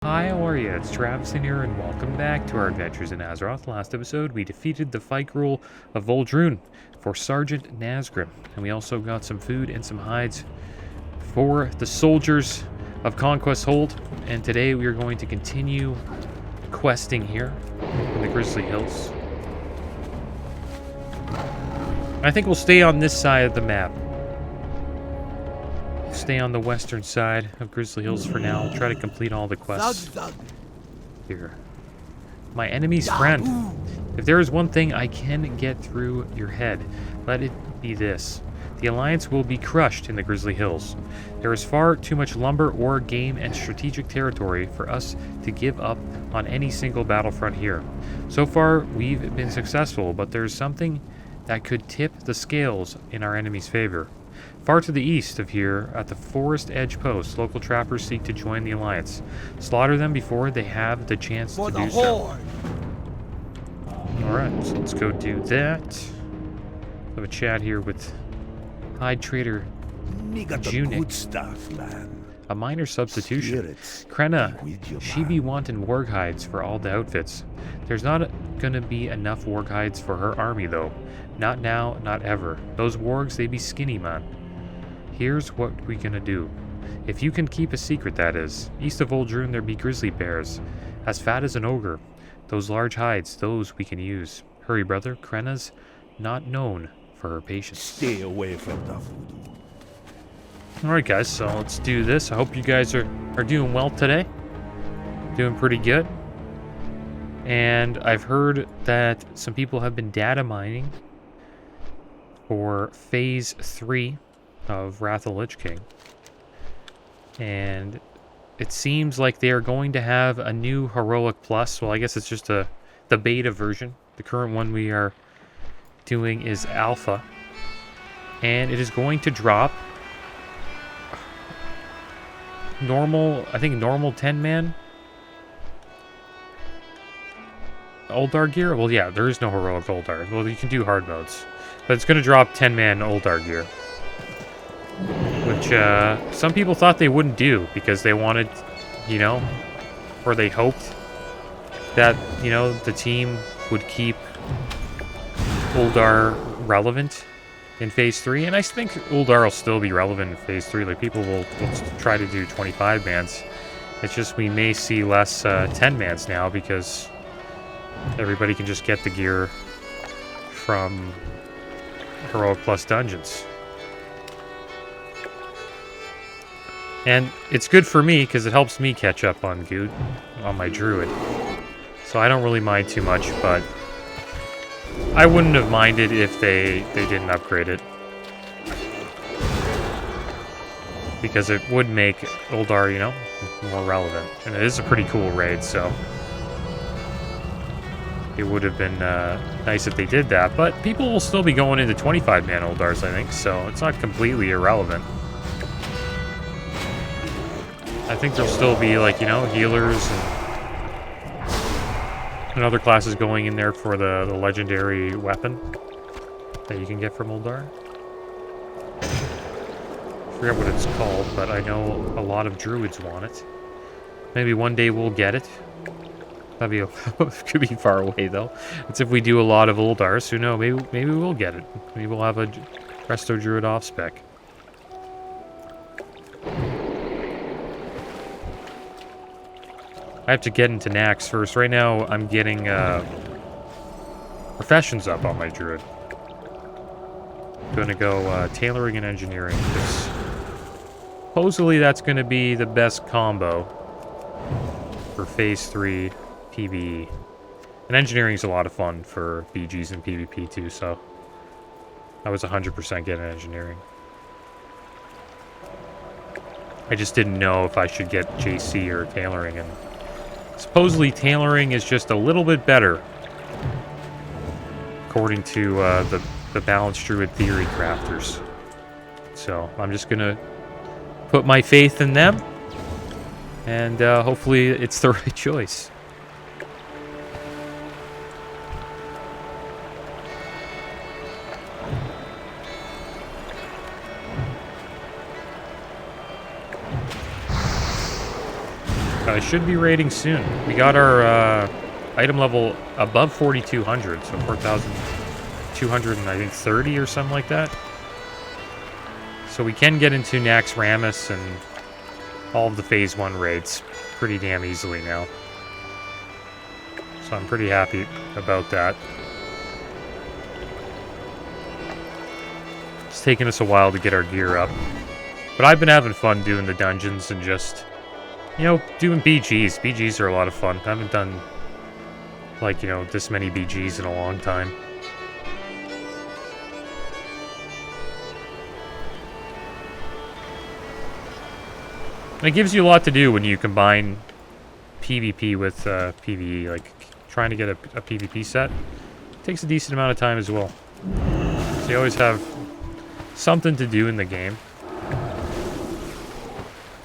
Hi, how are you? It's Traviseen here, and welcome back to our adventures in Azeroth. Last episode, we defeated the fight rule of Voldrun for Sergeant Nazgrim, and we also got some food and some hides for the soldiers of Conquest Hold. And today we are going to continue questing here in the Grizzly Hills. I think we'll stay on this side of the map. Stay on the western side of Grizzly Hills for now. I'll try to complete all the quests here. My enemy's friend. If there is one thing I can get through your head, let it be this. The Alliance will be crushed in the Grizzly Hills. There is far too much lumber, ore, game, and strategic territory for us to give up on any single battlefront here. So far, we've been successful, but there's something that could tip the scales in our enemy's favor. Far to the east of here, at the Forest Edge Post, local trappers seek to join the Alliance. Slaughter them before they have the chance to do so. Alright, so let's go do that. Have a chat here with Hide Trader Junik. A minor substitution. Krenna, she be wanting warg hides for all the outfits. There's not gonna be enough warg hides for her army though. Not now, not ever. Those wargs, they be skinny, man. Here's what we gonna do. If you can keep a secret, that is. East of Voldrun, there be grizzly bears. As fat as an ogre. Those large hides, those we can use. Hurry, brother. Krenna's not known for her patience. Stay away from the voodoo. Alright guys, so let's do this. I hope you guys are doing well today. Doing pretty good. And I've heard that some people have been data mining for Phase 3 of Wrath of the Lich King. And it seems like they are going to have a new Heroic Plus. Well, I guess it's just the beta version. The current one we are doing is Alpha. And it is going to drop normal 10-man Uldar gear. Well, yeah, there is no heroic Uldar. Well, you can do hard modes, but it's going to drop 10-man Uldar gear, which some people thought they wouldn't do because they wanted, or they hoped that, the team would keep Uldar relevant in Phase 3, and I think Uldar will still be relevant in Phase 3. Like, people will try to do 25-mans. It's just we may see less 10-mans now because everybody can just get the gear from Heroic Plus dungeons. And it's good for me because it helps me catch up on Good, on my Druid. So I don't really mind too much, but I wouldn't have minded if they didn't upgrade it. Because it would make Uldar, more relevant. And it is a pretty cool raid, so it would have been nice if they did that. But people will still be going into 25-man Uldars, I think, so it's not completely irrelevant. I think there'll still be, healers and other classes going in there for the legendary weapon that you can get from Uldar. I forget what it's called, but I know a lot of druids want it. Maybe one day we'll get it. That'd be could be far away though. It's if we do a lot of Uldars. Who knows? Maybe we'll get it. Maybe we'll have a Resto Druid off spec. I have to get into Nax first. Right now, I'm getting professions up on my Druid. I'm gonna go tailoring and engineering, because supposedly that's gonna be the best combo for Phase 3 PvE. And engineering is a lot of fun for BGs and PvP too, so I was 100% getting engineering. I just didn't know if I should get JC or tailoring, and supposedly tailoring is just a little bit better, according to the Balanced Druid Theory crafters. So I'm just gonna put my faith in them, and hopefully it's the right choice. I should be raiding soon. We got our item level above 4,200, so 4,200 and I think 30 or something like that. So we can get into Nax Ramus and all of the Phase 1 raids pretty damn easily now. So I'm pretty happy about that. It's taken us a while to get our gear up. But I've been having fun doing the dungeons and just, you know, doing BGs. BGs are a lot of fun. I haven't done, like, you know, this many BGs in a long time. And it gives you a lot to do when you combine PvP with PvE. Like, trying to get a PvP set takes a decent amount of time as well. So you always have something to do in the game.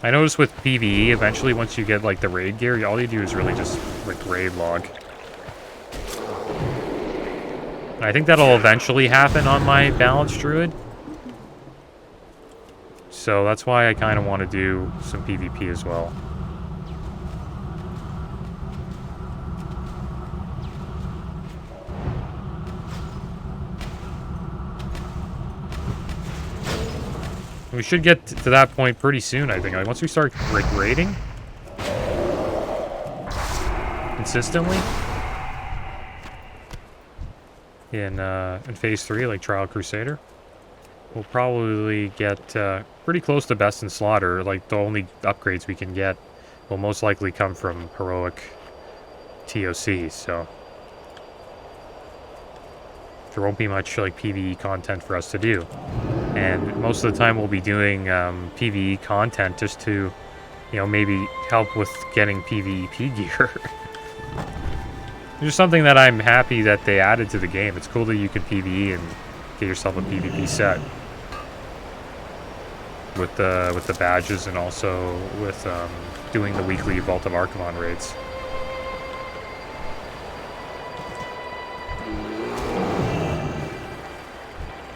I noticed with PvE, eventually, once you get, like, the raid gear, all you do is really just, like, raid log. I think that'll eventually happen on my balanced druid. So that's why I kind of want to do some PvP as well. We should get to that point pretty soon, I think. Like, once we start, like, raiding consistently in Phase 3, like Trial Crusader, we'll probably get pretty close to Best in Slaughter. Like, the only upgrades we can get will most likely come from Heroic TOC, so there won't be much, like, PvE content for us to do. And most of the time we'll be doing PvE content just to, you know, maybe help with getting PvP gear. There's something that I'm happy that they added to the game. It's cool that you can PvE and get yourself a PvP set. With the badges and also with doing the weekly Vault of Archivon raids.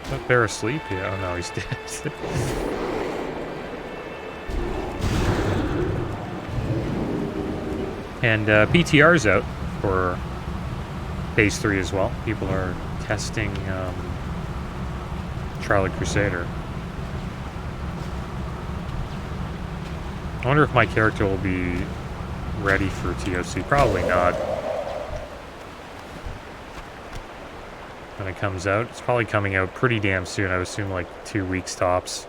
Is that bear asleep? Yeah, oh no, he's dead. And PTR's out for Phase 3 as well. People are testing Trial of Crusader. I wonder if my character will be ready for TOC. Probably not. When it comes out. It's probably coming out pretty damn soon. I would assume like 2 weeks tops.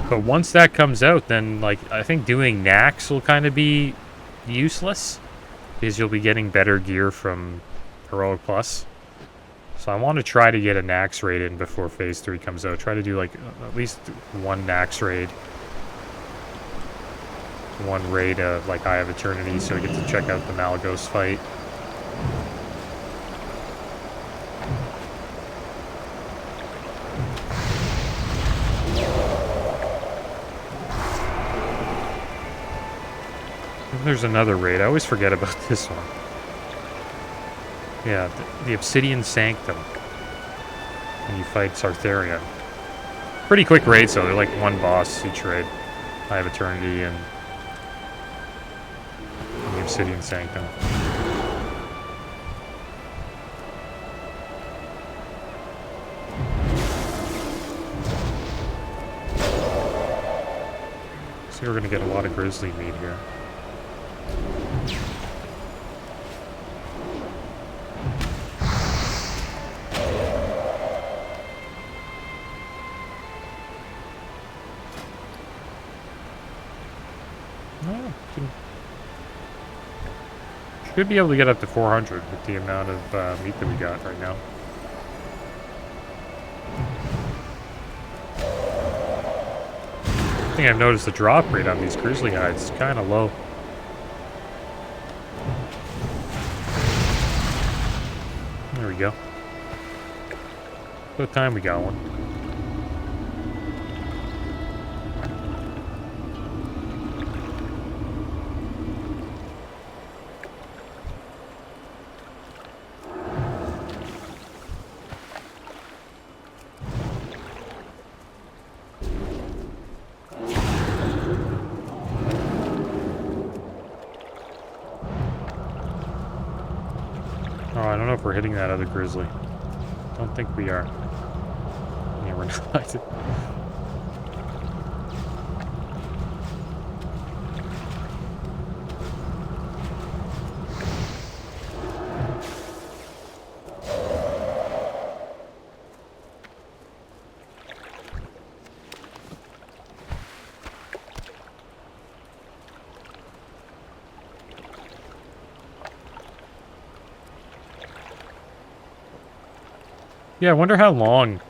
But once that comes out, then, like, I think doing Nax will kind of be useless. Because you'll be getting better gear from Heroic Plus. So I want to try to get a Nax raid in before Phase 3 comes out. Try to do, like, at least one Nax raid. One raid of, like, Eye of Eternity, so I get to check out the Malagos fight. There's another raid. I always forget about this one. Yeah, the Obsidian Sanctum. When you fight Sartharion. Pretty quick raids, though. They're like one boss each raid. Eye of Eternity and the Obsidian Sanctum. So we're going to get a lot of grizzly meat here. Should be able to get up to 400 with the amount of meat that we got right now. I think I've noticed the drop rate on these grizzly hides is kind of low. There we go. What time we got one? Oh, I don't know if we're hitting that other grizzly. Don't think we are. Yeah, we're not. Yeah, I wonder how long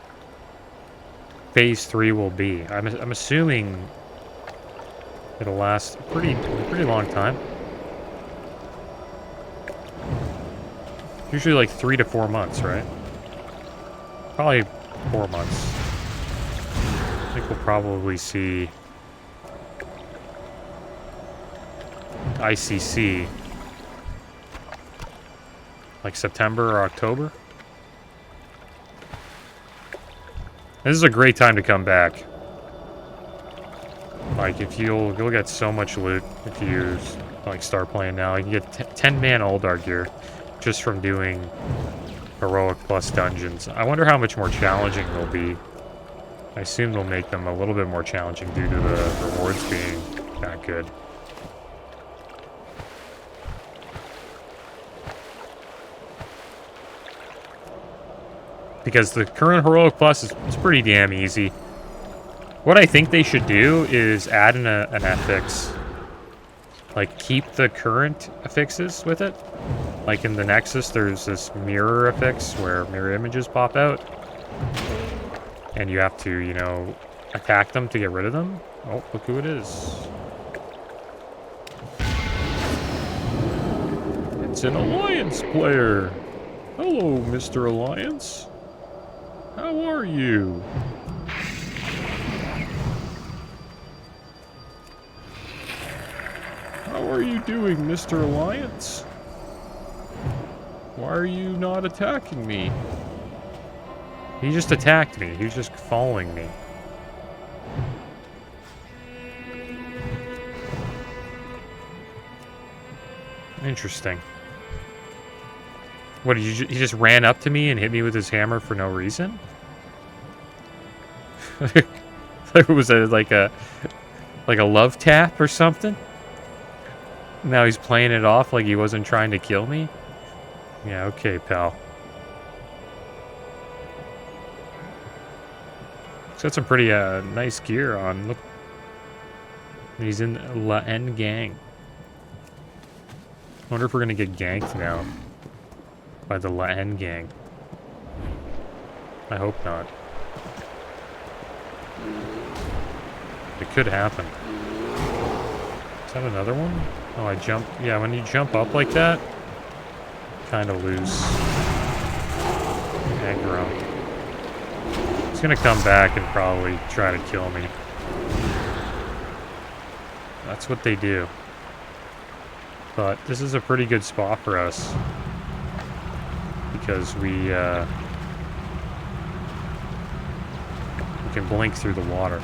Phase 3 will be. I'm assuming it'll last a pretty long time. Usually like 3 to 4 months, right? Probably 4 months. I think we'll probably see ICC like September or October. This is a great time to come back. Like, if you'll get so much loot if you like start playing now. You can get 10-man Oldar gear just from doing heroic plus dungeons. I wonder how much more challenging they'll be. I assume they'll make them a little bit more challenging due to the rewards being that good. Because the current Heroic Plus is pretty damn easy. What I think they should do is add an affix. Like, keep the current affixes with it. Like in the Nexus, there's this mirror affix where mirror images pop out. And you have to, you know, attack them to get rid of them. Oh, look who it is. It's an Alliance player. Hello, Mr. Alliance. How are you? How are you doing, Mr. Alliance? Why are you not attacking me? He just attacked me. He was just following me. Interesting. What, he just ran up to me and hit me with his hammer for no reason? Was it like a love tap or something? Now he's playing it off like he wasn't trying to kill me? Yeah, okay, pal. He's got some pretty nice gear on. Look. He's in La N gang. I wonder if we're gonna get ganked now by the La N gang. I hope not. It could happen. Is that another one? Oh, I jumped. Yeah, when you jump up like that, kind of lose aggro. He's gonna come back and probably try to kill me. That's what they do. But this is a pretty good spot for us. Because we can blink through the water.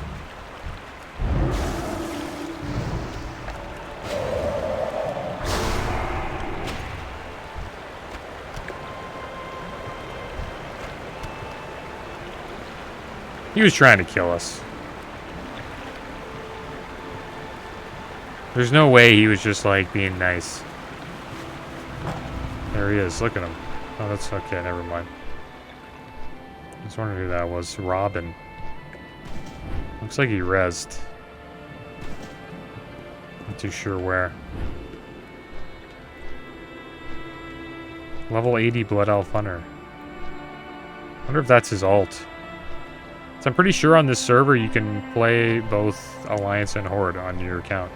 He was trying to kill us. There's no way he was just like being nice. There he is. Look at him. Oh, that's okay. Never mind. I was wondering who that was. Robin. Looks like he rezzed. Not too sure where. Level 80 Blood Elf Hunter. Wonder if that's his ult. So I'm pretty sure on this server you can play both Alliance and Horde on your account.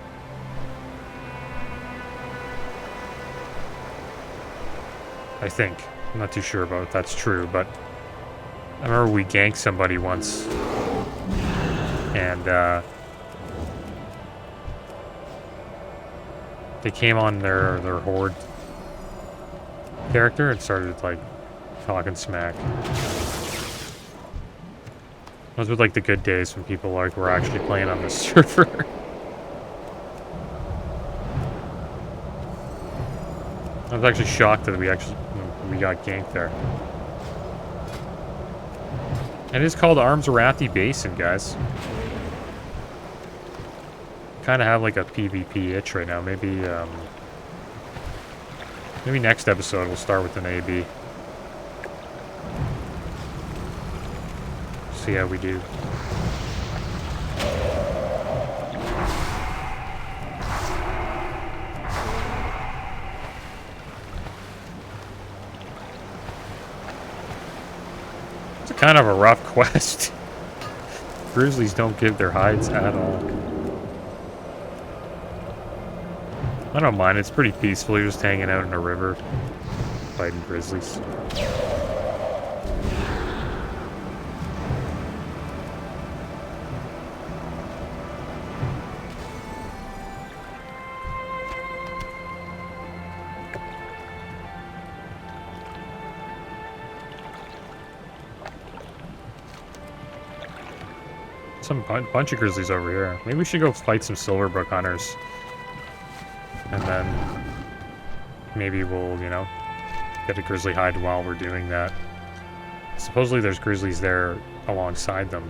I think. I'm not too sure about if that's true, but I remember we ganked somebody once. And they came on their Horde character and started like talking smack. Those were like the good days when people like were actually playing on this server. I was actually shocked that we We got ganked there. And it's called Arms Arathi Basin, guys. Kind of have like a PvP itch right now. Maybe maybe next episode we'll start with an AB. See how we do. It's kind of a rough quest. Grizzlies don't give their hides at all. I don't mind, it's pretty peaceful. You're just hanging out in a river, fighting grizzlies. Some bunch of grizzlies over here. Maybe we should go fight some Silverbrook hunters. And then maybe we'll, you know, get a grizzly hide while we're doing that. Supposedly there's grizzlies there alongside them.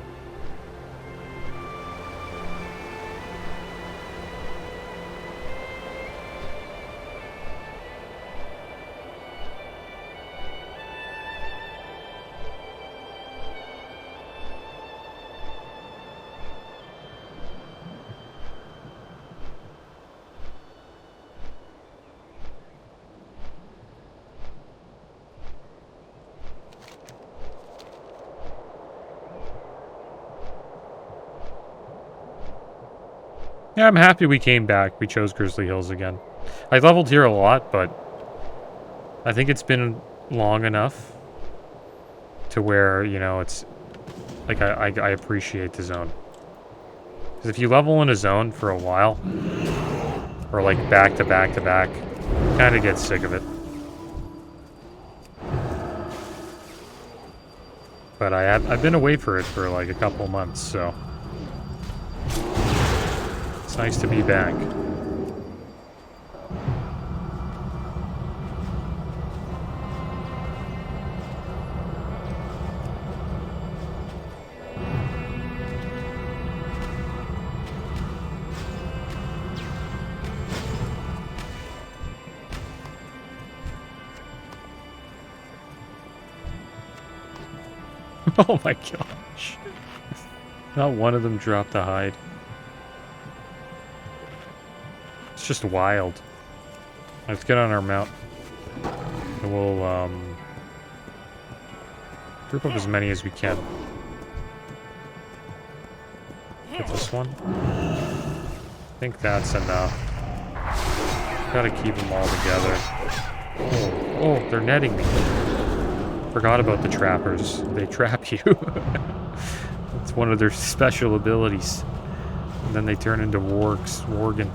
Yeah, I'm happy we came back. We chose Grizzly Hills again. I leveled here a lot, but I think it's been long enough to where, you know, it's like I appreciate the zone. Because if you level in a zone for a while, or like back to back to back, kind of get sick of it. But I've been away for it for like a couple months, so it's nice to be back. Oh my gosh. Not one of them dropped a hide. It's just wild. Let's get on our mount. And we'll group up as many as we can. Get this one. I think that's enough. Gotta keep them all together. Oh, they're netting me. Forgot about the trappers. They trap you. It's one of their special abilities. And then they turn into wargs. Worgen.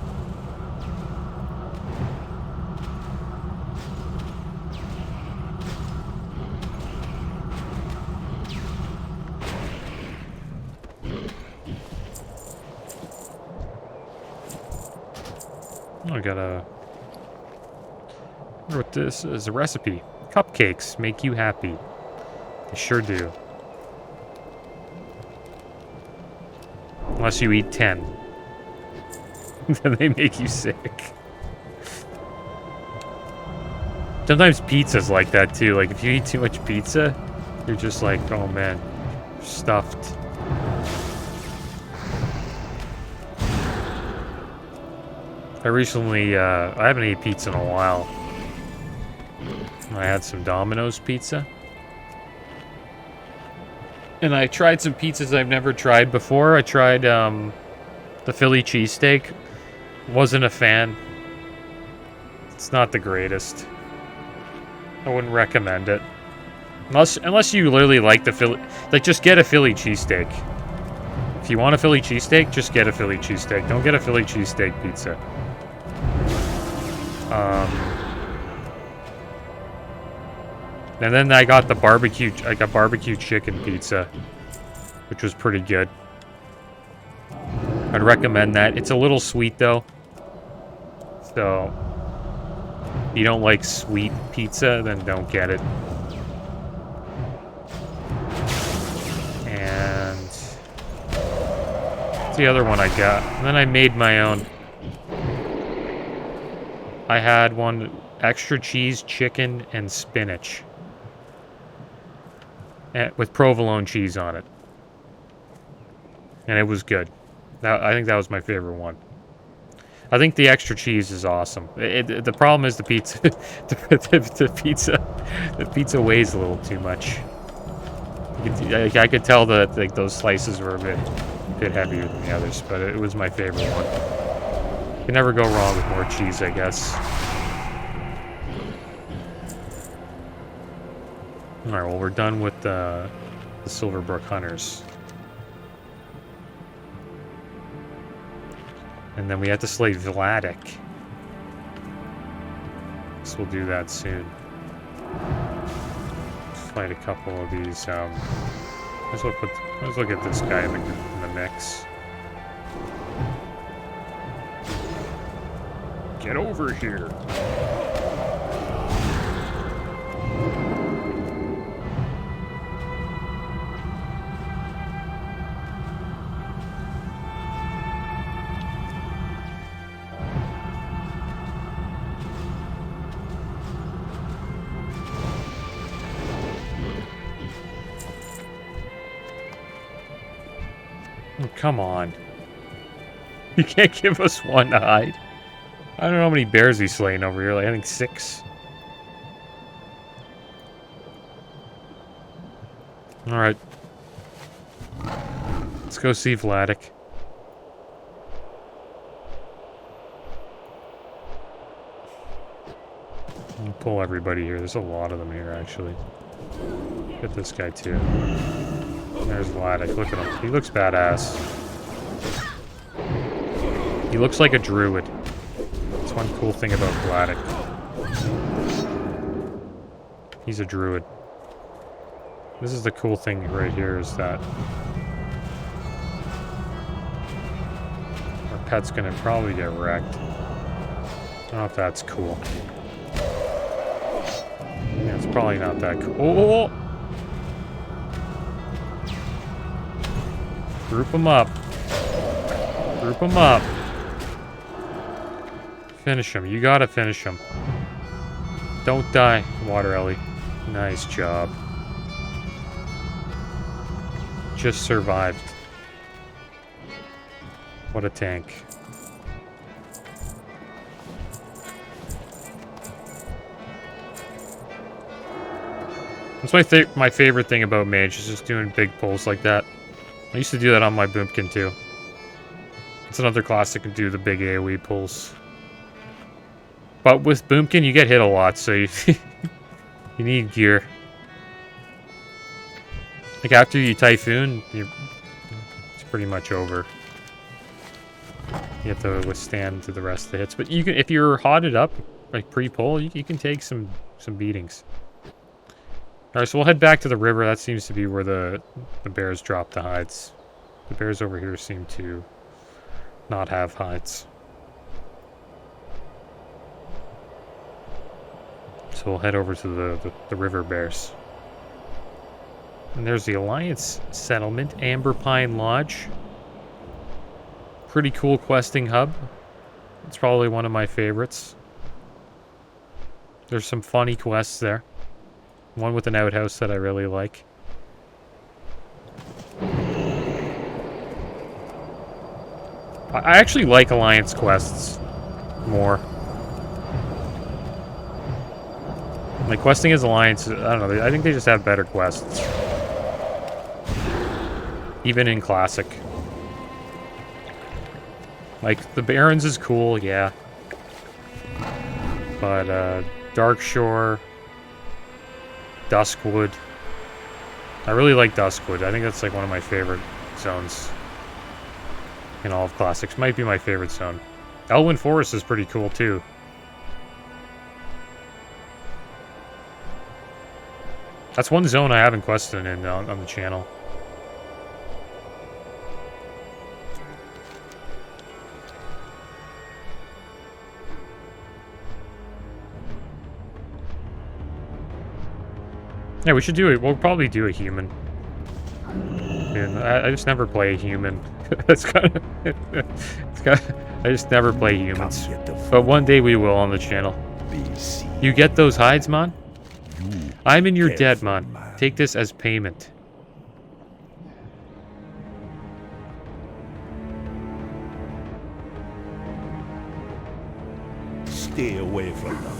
I got a... I wonder what this is. A recipe. Cupcakes make you happy. They sure do. Unless you eat 10. Then they make you sick. Sometimes pizza's like that too. Like if you eat too much pizza, you're just like, oh man, stuffed. I recently, I haven't ate pizza in a while. I had some Domino's pizza. And I tried some pizzas I've never tried before. I tried the Philly cheesesteak. Wasn't a fan. It's not the greatest. I wouldn't recommend it. Unless you literally like the Philly... Like, just get a Philly cheesesteak. If you want a Philly cheesesteak, just get a Philly cheesesteak. Don't get a Philly cheesesteak pizza. And then I got the barbecue chicken pizza, which was pretty good. I'd recommend that. It's a little sweet though. So If you don't like sweet pizza, then don't get it. And what's the other one I got? And then I made my own. I had one extra cheese, chicken, and spinach. With provolone cheese on it. And it was good. I think that was my favorite one. I think the extra cheese is awesome. The problem is the pizza. The pizza weighs a little too much. I could tell that like those slices were a bit heavier than the others, but it was my favorite one. You can never go wrong with more cheese, I guess. Alright, well, we're done with the Silverbrook Hunters. And then we have to slay WOTLK. So we'll do that soon. Fight a couple of these. Let's look at this guy in the mix. Get over here. Oh, come on. You can't give us one to hide. I don't know how many bears he's slaying over here. Like, I think 6. Alright. Let's go see WOTLK. I'll pull everybody here. There's a lot of them here, actually. Get this guy, too. There's WOTLK. Look at him. He looks badass. He looks like a druid. That's one cool thing about WOTLK. He's a druid. This is the cool thing right here is that our pet's gonna probably get wrecked. I don't know if that's cool. Yeah, it's probably not that cool. Oh! Group them up. Group them up. Finish him. You gotta finish him. Don't die, Water Ellie. Nice job. Just survived. What a tank. That's my favorite thing about Mage, is just doing big pulls like that. I used to do that on my Boomkin too. It's another class that can do the big AoE pulls. But with Boomkin, you get hit a lot, so you, you need gear. Like after you Typhoon, it's pretty much over. You have to withstand to the rest of the hits. But you can, if you're hotted up, like pre-pull, you can take some beatings. Alright, so we'll head back to the river. That seems to be where the bears drop the hides. The bears over here seem to not have hides. So we'll head over to the river bears. And there's the Alliance settlement, Amber Pine Lodge. Pretty cool questing hub. It's probably one of my favorites. There's some funny quests there. One with an outhouse that I really like. I actually like Alliance quests more. Like, questing as Alliance, I don't know, I think they just have better quests. Even in Classic. Like, the Barrens is cool, yeah. But, Darkshore... Duskwood. I really like Duskwood. I think that's like one of my favorite zones in all of Classics. Might be my favorite zone. Elwyn Forest is pretty cool too. That's one zone I haven't quested in on the channel. Yeah, we should do it. We'll probably do a human. And I just never play a human. That's kind of... I just never play humans. But one day we will on the channel. You get those hides, man? I'm in your debt, man. Take this as payment. Stay away from them.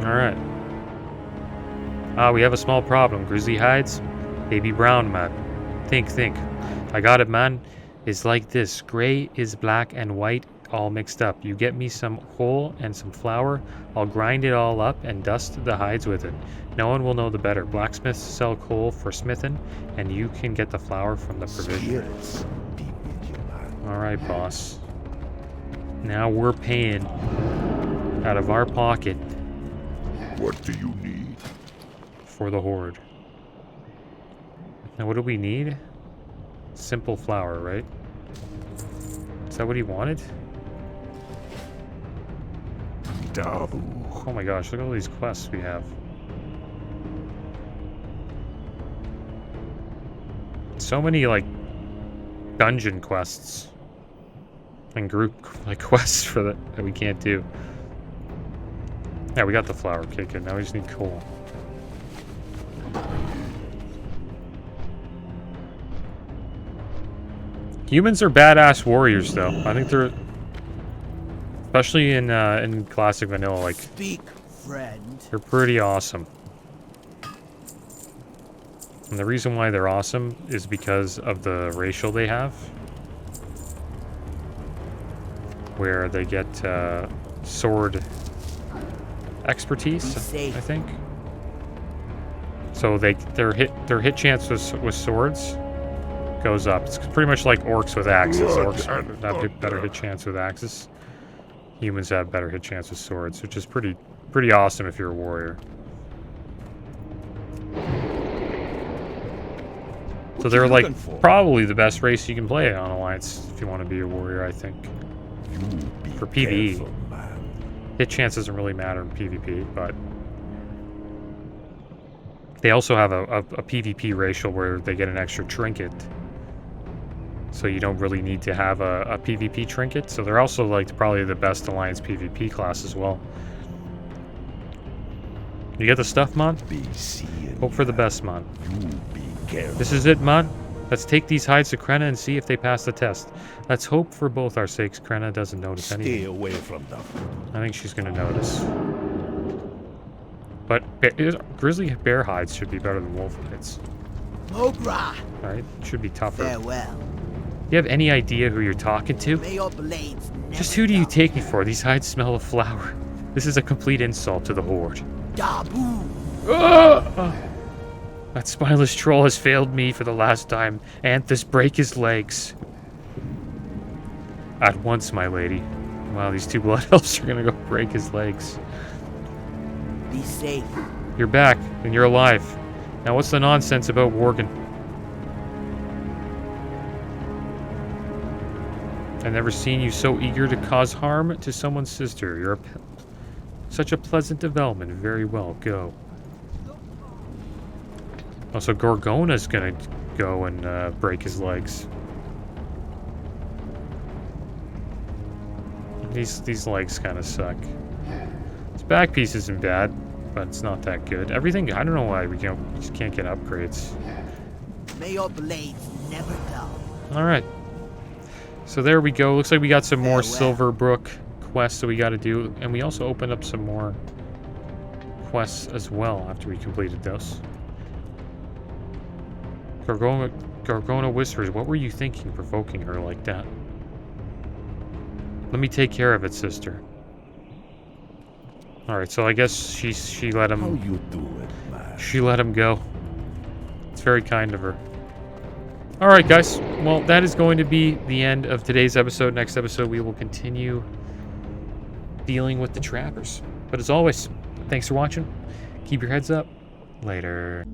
Alright. We have a small problem. Grizzly hides? Baby brown, man. Think. I got it, man. It's like this. Gray is black and white all mixed up. You get me some coal and some flour. I'll grind it all up and dust the hides with it. No one will know the better. Blacksmiths sell coal for smithing, and you can get the flour from the provisioner. Alright, boss. Now we're paying out of our pocket. What do you need? For the horde. Now what do we need? Simple flour, right? Is that what he wanted? Oh my gosh, look at all these quests we have. So many, like, dungeon quests. And group, like, quests for that we can't do. Yeah, we got the flour kicking. Now we just need coal. Humans are badass warriors, though. I think they're... Especially in classic vanilla, like... Speak, friend. They're pretty awesome. And the reason why they're awesome is because of the racial they have. Where they get sword expertise, I think. So their hit chance with swords goes up. It's pretty much like orcs with axes. Orcs have better hit chance with axes. Humans have better hit chance with swords, which is pretty awesome if you're a warrior. So they're like probably the best race you can play on Alliance if you want to be a warrior, I think. For PvE. Hit chance doesn't really matter in PvP, but they also have a PvP racial where they get an extra trinket. So you don't really need to have a PvP trinket. So they're also like probably the best Alliance PvP class as well. You get the stuff, Mon? Hope for the best, Mon. This is it, Mon. Let's take these hides to Krenna and see if they pass the test. Let's hope for both our sakes Krenna doesn't notice anything. Stay away from them. I think she's gonna notice. But grizzly bear hides should be better than wolf hides. Mogra. Right? Should be tougher. Farewell. You have any idea who you're talking to? May your blades Just who do you take me for? These hides smell of flour. This is a complete insult to the horde. Dabu. That spineless troll has failed me for the last time. Anthus, break his legs. At once, my lady. Wow, these two blood elves are gonna go break his legs. Be safe. You're back, and you're alive. Now what's the nonsense about Worgen? I've never seen you so eager to cause harm to someone's sister. You're such a pleasant development. Very well, go. Also, Gorgona's gonna go and break his legs. These legs kind of suck. His back piece isn't bad, but it's not that good. Everything, I don't know why we just can't get upgrades. May your blades never dull. Alright. So there we go. Looks like we got some more Silverbrook quests that we got to do. And we also opened up some more quests as well after we completed those. Gorgona whispers, what were you thinking provoking her like that? Let me take care of it, sister. Alright, so I guess she let him... How you do it, man? She let him go. It's very kind of her. Alright, guys. Well, that is going to be the end of today's episode. Next episode, we will continue dealing with the trappers. But as always, thanks for watching. Keep your heads up. Later.